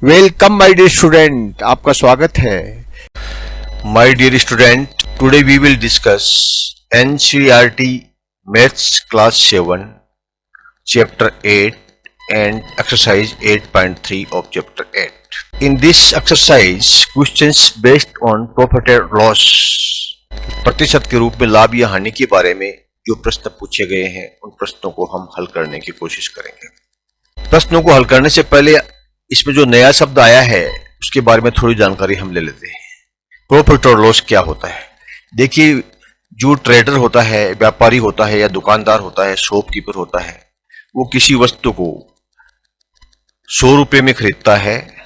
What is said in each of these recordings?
Welcome my dear student, आपका स्वागत है। My dear student, today we will discuss NCERT Maths Class 7, Chapter 8 and Exercise 8.3 of Chapter 8. In this exercise, questions based on profit and loss, प्रतिशत के रूप में लाभ या हानि के बारे में जो प्रश्न पूछे गए हैं उन प्रश्नों को हम हल करने की कोशिश करेंगे। प्रश्नों को हल करने से पहले इसमें जो नया शब्द आया है उसके बारे में थोड़ी जानकारी हम ले लेते हैं। प्रॉफिट और लॉस क्या होता है? देखिए, जो ट्रेडर होता है, व्यापारी होता है या दुकानदार होता है, शॉपकीपर होता है, वो किसी वस्तु को 100 रुपये में खरीदता है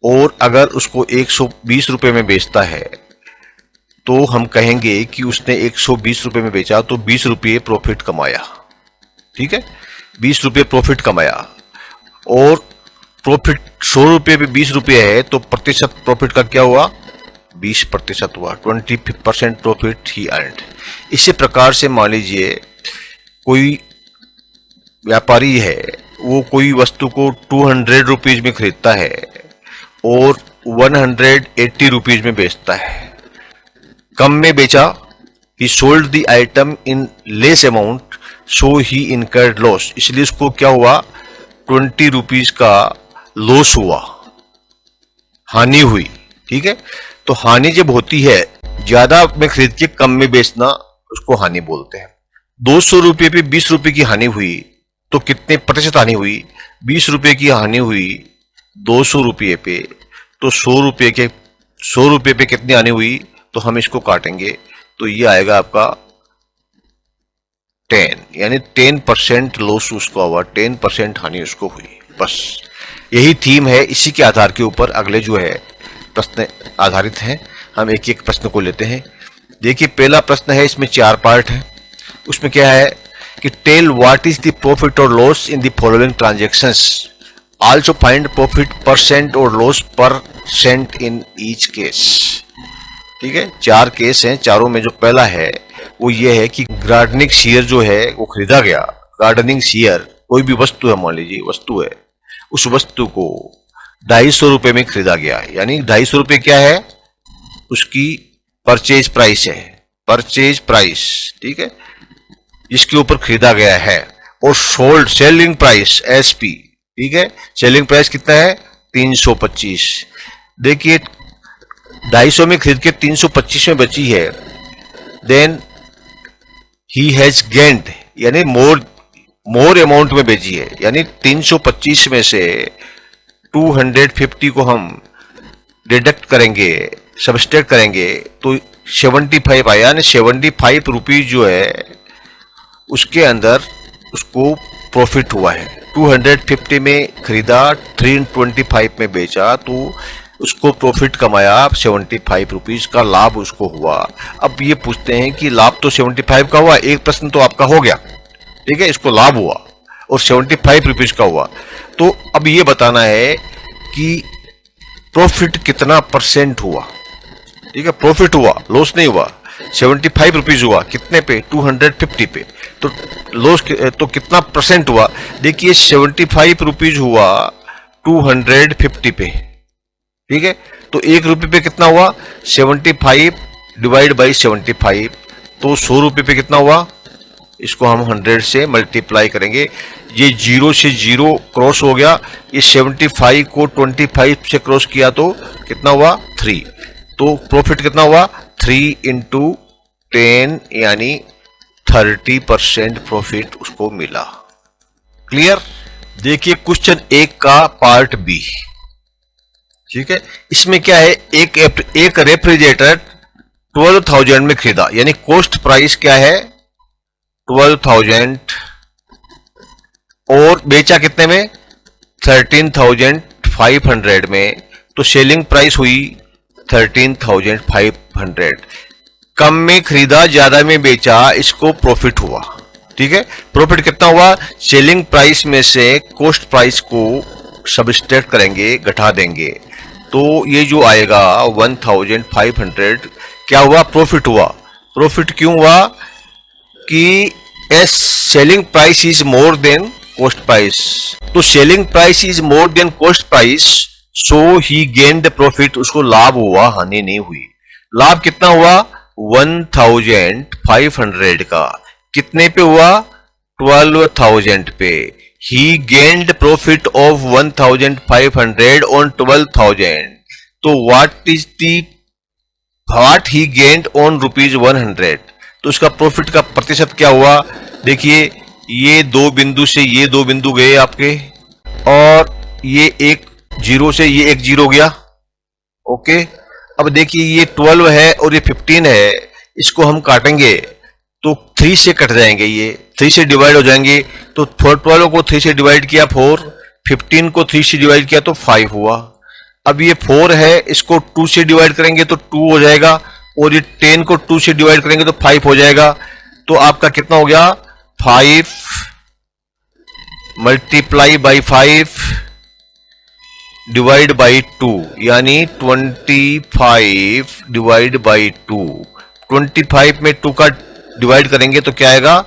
और अगर उसको 120 रुपये में बेचता है तो हम कहेंगे कि उसने 120 रुपये में बेचा तो 20 रुपये प्रॉफिट कमाया। ठीक है, 20 रुपये प्रॉफिट कमाया। और प्रॉफिट 100 रुपये पे 20 रुपये है तो प्रतिशत प्रॉफिट का क्या हुआ? 20% हुआ। 20% प्रॉफिट ही अर्न्ड। इसी प्रकार से मान लीजिए कोई व्यापारी है, वो कोई वस्तु को 200 रुपीज में खरीदता है और 180 रुपीज में बेचता है। कम में बेचा, ही sold the item in less amount so he incurred loss, इसलिए उसको क्या हुआ? 20 रुपीज का लॉस हुआ, हानि हुई। ठीक है, तो हानि जब होती है, ज्यादा में खरीद के कम में बेचना, उसको हानि बोलते हैं। 200 रुपये पे 20 रुपये की हानि हुई तो कितने प्रतिशत हानि हुई? 20 रुपये की हानि हुई 200 रुपये पे, तो 100 रुपये पे कितनी हानि हुई? तो हम इसको काटेंगे तो ये आएगा आपका 10, यानी 10% लॉस उसको हुआ, 10% हानि उसको हुई। बस यही थीम है। इसी के आधार के ऊपर अगले जो है प्रश्न आधारित हैं। हम एक एक प्रश्न को लेते हैं। देखिए, पहला प्रश्न है, इसमें 4 पार्ट है। उसमें क्या है कि tell what is the profit और loss in the following transactions, also find profit percent और loss percent in each case. ठीक है, 4 केस हैं। चारों में जो पहला है वो ये है कि गार्डनिंग शेयर जो है वो खरीदा गया। गार्डनिंग शेयर कोई भी वस्तु है, मान लीजिए वस्तु है, उस वस्तु को 250 रुपये में खरीदा गया, यानी 250 रुपये क्या है? उसकी परचेज प्राइस है, परचेज प्राइस। ठीक है, जिसके ऊपर खरीदा गया है। और सोल्ड सेलिंग प्राइस एसपी। ठीक है, सेलिंग प्राइस कितना है? 325। देखिए, 250 में खरीद के 325 में बची है, देन ही हैज गेन्ड, यानी मोर अमाउंट में बेची है, यानी 325 में से 250 को हम डिडक्ट करेंगे, सबस्ट्रैक्ट करेंगे तो 75 आया, यानी 75 रुपीज जो है उसके अंदर उसको प्रॉफिट हुआ है। 250 में खरीदा, 325 में बेचा तो उसको प्रॉफिट कमाया, 75 रुपीज का लाभ उसको हुआ। अब ये पूछते हैं कि लाभ तो 75 का हुआ, एक प्रश्न तो आपका हो गया। ठीक है, इसको लाभ हुआ और 75 रुपीज का हुआ, तो अब ये बताना है कि प्रॉफिट कितना परसेंट हुआ। ठीक है, प्रॉफिट हुआ, लॉस नहीं हुआ। 75 रुपीज हुआ, कितने पे? 250 पे। तो लॉस तो कितना परसेंट हुआ? देखिए, 75 रुपीज हुआ 250 पे। ठीक है, तो 1 रुपये पे कितना हुआ? 75 डिवाइड बाई 75, तो 100 रुपये पे कितना हुआ? इसको हम 100 से मल्टीप्लाई करेंगे। ये 0 से 0 क्रॉस हो गया, ये 75 को 25 से क्रॉस किया तो कितना हुआ? 3। तो प्रॉफिट कितना हुआ? 3 इंटू 10, यानी 30% प्रॉफिट उसको मिला। क्लियर? देखिए, क्वेश्चन 1 का पार्ट बी। ठीक है, इसमें क्या है? एक रेफ्रिजरेटर 12,000 में खरीदा, यानी कॉस्ट प्राइस क्या है? 12,000, और बेचा कितने में? 13,500 में, तो सेलिंग प्राइस हुई 13,500। कम में खरीदा, ज्यादा में बेचा, इसको प्रॉफिट हुआ। ठीक है, प्रॉफिट कितना हुआ? सेलिंग प्राइस में से कॉस्ट प्राइस को सबस्ट्रैक्ट करेंगे, घटा देंगे, तो ये जो आएगा 1,500 क्या हुआ? प्रॉफिट हुआ। प्रॉफिट क्यों हुआ? कि as selling price is more than cost price, तो selling price is more than cost price, so he gained profit, उसको लाभ हुआ, हानि नहीं हुई। लाभ कितना हुआ? 1500 का। कितने पे हुआ? 12,000 पे। ही गेन्ड प्रॉफिट ऑफ 1500 ऑन 12,000। तो व्हाट ही गेन्ड ऑन ₹100। तो उसका प्रॉफिट का प्रतिशत क्या हुआ? देखिए, ये दो बिंदु से ये दो बिंदु गए आपके, और ये एक जीरो से ये एक जीरो गया। ओके, अब देखिए ये 12 है और ये 15 है, इसको हम काटेंगे तो 3 से कट जाएंगे, ये 3 से डिवाइड हो जाएंगे। तो 12 को 3 से डिवाइड किया 4, 15 को 3 से डिवाइड किया तो 5 हुआ। अब ये 4 है, इसको 2 से डिवाइड करेंगे तो 2 हो जाएगा, और ये 10 को 2 से डिवाइड करेंगे तो 5 हो जाएगा। तो आपका कितना हो गया? 5 मल्टीप्लाई बाई 5 डिवाइड बाई 2, यानी 25 डिवाइड बाई 2। 25 में 2 का डिवाइड करेंगे तो क्या आएगा?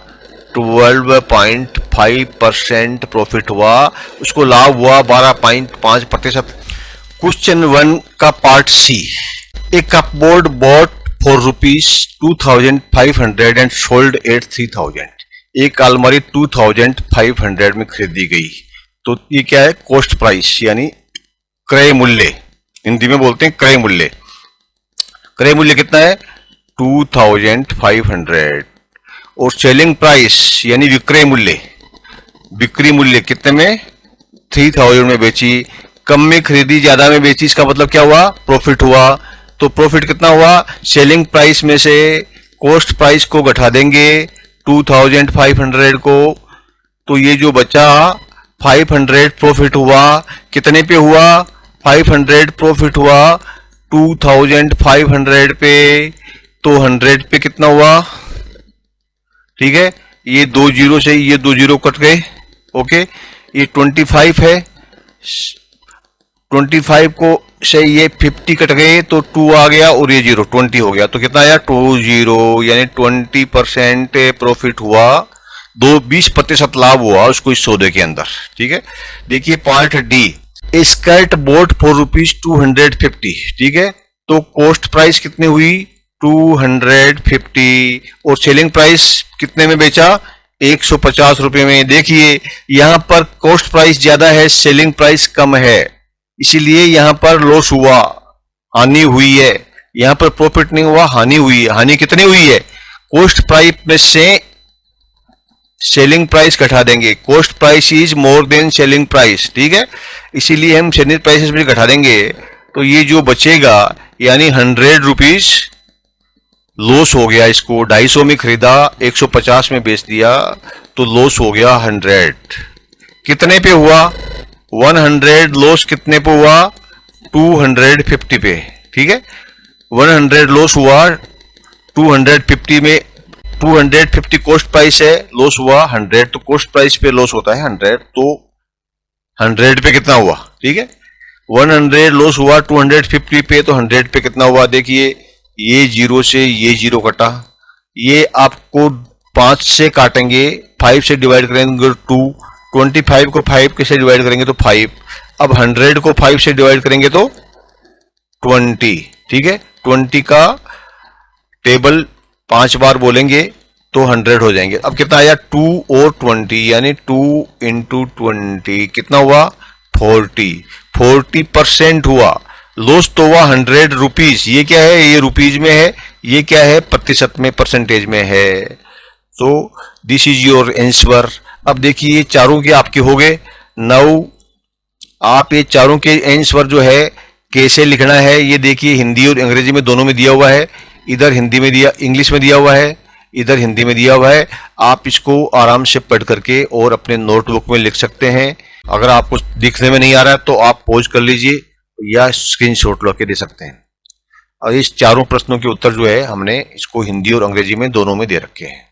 12.5% प्रॉफिट हुआ, उसको लाभ हुआ 12.5%। क्वेश्चन 1 का part C. A cupboard bought for ₹2,500 and sold at 3,000। एक अलमारी 2,500 में खरीदी गई। तो ये क्या है? कॉस्ट प्राइस, यानी क्रय मूल्य, हिंदी में बोलते हैं क्रय मूल्य। क्रय मूल्य कितना है? 2,500। और सेलिंग प्राइस यानी विक्रय मूल्य, बिक्री मूल्य कितने में? 3,000 में बेची। कम में खरीदी, ज्यादा में बेची, इसका मतलब क्या हुआ? प्रॉफिट हुआ। तो प्रॉफिट कितना हुआ? सेलिंग प्राइस में से कॉस्ट प्राइस को घटा देंगे 2,500 को, तो ये जो बचा 500 प्रॉफिट हुआ। कितने पे हुआ? 500 प्रॉफिट हुआ 2,500 पे, तो 100 पे कितना हुआ? ठीक है, ये 2 जीरो से ये 2 जीरो कट गए। ओके, ये 25 है, 25 को से ये 50 कट गए तो 2 आ गया, और ये 0 20 हो गया। तो कितना आया? 20, यानी 20% प्रॉफिट हुआ, 20% लाभ हुआ उसको इस सौदे के अंदर। ठीक है, देखिए part D. Skirt boat for ₹250। ठीक है, तो कॉस्ट प्राइस कितनी हुई? 250, और सेलिंग प्राइस कितने में बेचा? 150 रुपए में। देखिए यहां पर कॉस्ट प्राइस ज्यादा है, सेलिंग प्राइस कम है, इसीलिए यहां पर लॉस हुआ, हानि हुई है। यहां पर प्रॉफिट नहीं हुआ, हानि हुई है। हानि कितनी हुई है? कॉस्ट प्राइस में से सेलिंग प्राइस घटा देंगे। Cost price is more then selling price. ठीक है, इसीलिए हम सेलिंग प्राइस में घटा देंगे, तो ये जो बचेगा यानी 100 रुपीज लॉस हो गया। इसको 250 में खरीदा, 150 में बेच दिया, तो लॉस हो गया 100। कितने पे हुआ? 100 लॉस कितने पे हुआ? 250 पे। ठीक है, 100 लॉस हुआ 250 में। 250 कॉस्ट प्राइस है, लॉस हुआ 100, तो कॉस्ट प्राइस पे लॉस होता है 100, तो 100 पे कितना हुआ? ठीक है, 100 लॉस हुआ 250 पे, तो 100 पे कितना हुआ? देखिए ये 0 से ये 0 कटा, ये आपको 5 से काटेंगे, 5 से डिवाइड करेंगे 2, 25 को 5 के से डिवाइड करेंगे तो 5, अब 100 को 5 से डिवाइड करेंगे तो 20। ठीक है, 20 का टेबल 5 बार बोलेंगे तो 100 हो जाएंगे। अब कितना आया? 2 और 20, यानी 2 इंटू 20 कितना हुआ? 40% हुआ। लॉस तो हुआ 100 रुपीज। ये क्या है? ये रुपीज में है। ये क्या है? प्रतिशत में, परसेंटेज में है। तो दिस इज योर आंसर। अब देखिए ये चारों के आपके हो गए। नाउ आप ये चारों के आंसर जो है कैसे लिखना है, ये देखिए हिंदी और अंग्रेजी में दोनों में दिया हुआ है। इधर हिंदी में दिया, इंग्लिश में दिया हुआ है, इधर हिंदी में दिया हुआ है। आप इसको आराम से पढ़ करके और अपने नोटबुक में लिख सकते हैं। अगर आपको दिखने में नहीं आ रहा है तो आप पॉज कर लीजिए या स्क्रीनशॉट लेके दे सकते हैं। और इस चारों प्रश्नों के उत्तर जो है हमने इसको हिंदी और अंग्रेजी में दोनों में दे रखे हैं।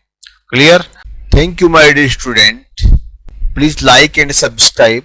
Clear? Thank you, my dear student. Please like and subscribe